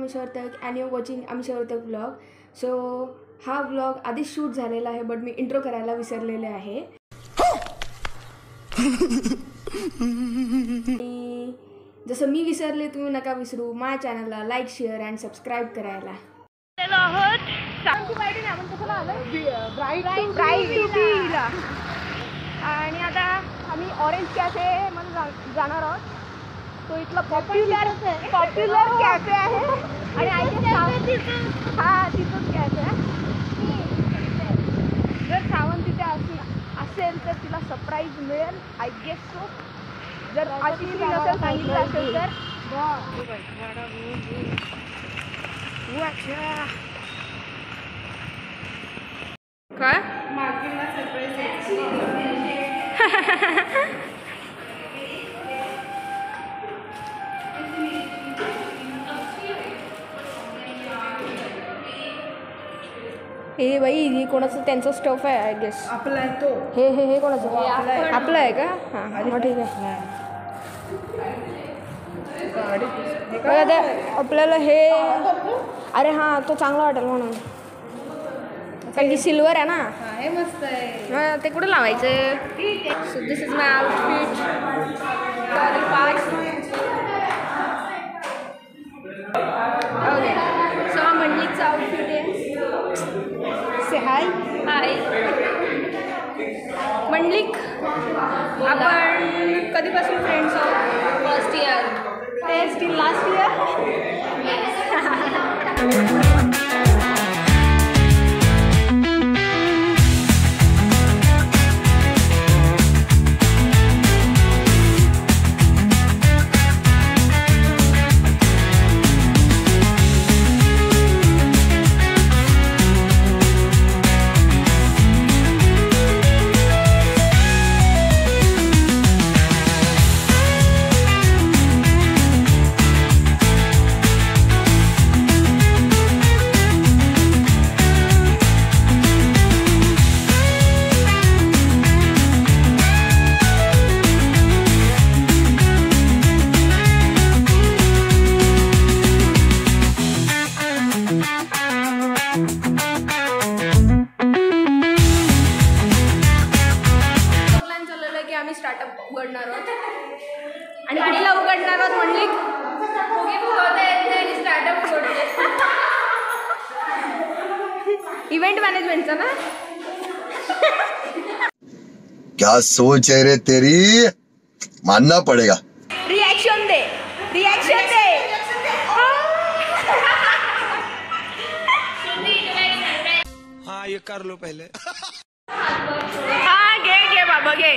Sarthak and you watching आम्ही सार्थक blog. So हा blog आधीच शूट झालेला आहे, बट मी इंट्रो करायला विसरलेले आहे. जसं मी विसरले तुम्ही नका विसरू. माझ्या चॅनलला लाईक शेअर अँड सबस्क्राईब करायला. आणि आता आम्ही ऑरेंज कॅफे म्हणून जाणार आहोत. तो इथला पॉप्युलर कॅफे आहे आणि तिथंच कॅफे आहे. जर सावंत तिथे असेल तर तिला सरप्राईज मिळेल, आय गेस सो. जर आशिषी नसेल सांगितलं असेल तर काय मार्केटला सरप्राईज हे बाई, हे कोणाचं त्यांचा स्टफ आहे आय गेस. आपला आहे तो. हे कोणाचं आपलं आहे का? हां ठीक आहे. आपल्याला हे अरे हां तो चांगला वाटेल म्हणून, कारण की सिल्वर आहे ना. हे मस्त आहे. ते कुठे लावायचं? So this is my outfit. Okay, so हा मंडलिकचा आउटफिट आहे. से हाय. मंडलिक, आपण कधीपासून फ्रेंड्स आहोत? First year. ते स्टील लास्ट इयर. स्टार्टअप उघडणार आहोत. आणि कुठला उघडणार आहोत म्हणली? स्टार्टअप उघडते. इव्हेंट मॅनेजमेंटचा ना. क्या सोच है रे तेरी, मानना पड़ेगा. रिएक्शन दे. हाँ ये कर लो पहले. हाँ घे बाबा घे,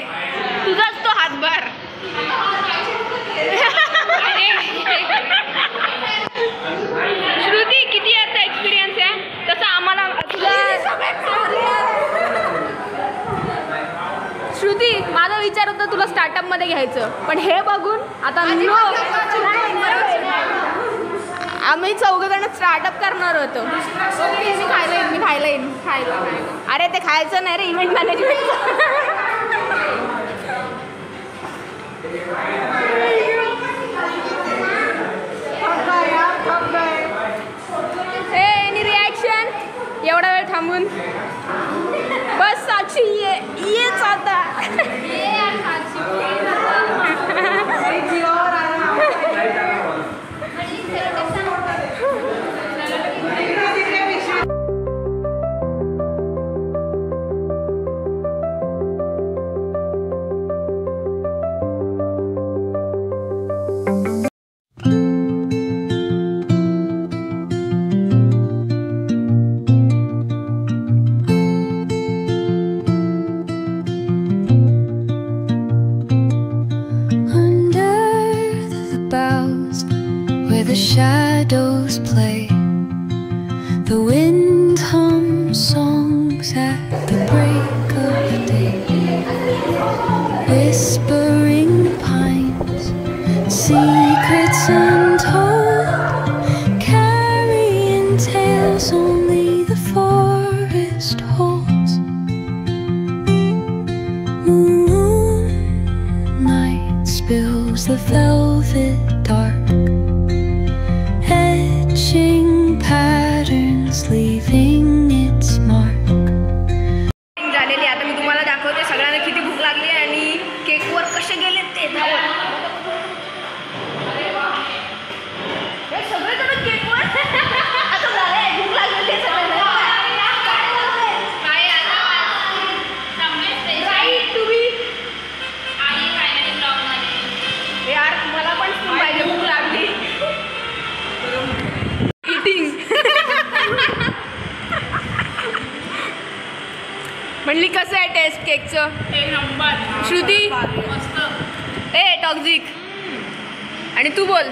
तुझाच तो हातभार. श्रुती किती याचा एक्सपिरियन्स आहे? तसं आम्हाला श्रुती, माझा विचार होता तुला स्टार्टअप मध्ये घ्यायचं, पण हे बघून आता आम्ही चौघजण स्टार्टअप करणार होतो. मी खायला येईन. अरे ते खायचं नाही रे, इव्हेंट मॅनेजमेंट. Any reaction? एवढा वेळ थांबून बस. साक्षी येच आता. The shadows play, the wind hums songs at the break of day, whispering pines, secrets untold, carrying tales only the forest holds. Moonlight spills the velvet dark, edging sun's leaving its mark. झालेली आता मी तुम्हाला दाखवते सगळ्यांना किती भूक लागली आणि केकवर कसे गेले ते सगळेजण केकवर आता झालंय भूक लागली ते सगळ्यांना यार मला पण पाहिजे भूक लागली म्हणली कसं आहे टेस्ट केकचं श्रुती ए टॉक्झिक आणि तू बोल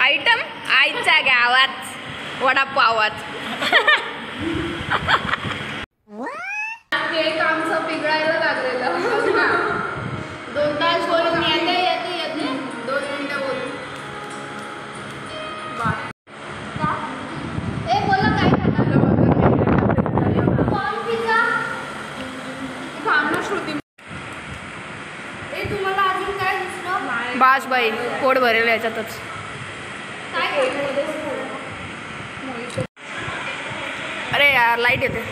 आयटम आईच्या गावात वडापावात केक आमचं पिघळायला लागलेलं 2 तास बोलून येते 2 मिनिटं बोलून ए बोला काय तुम्हाला अजून काय दिसलं बास बाई पोट भरेल याच्यातच अरे यार लाईट येते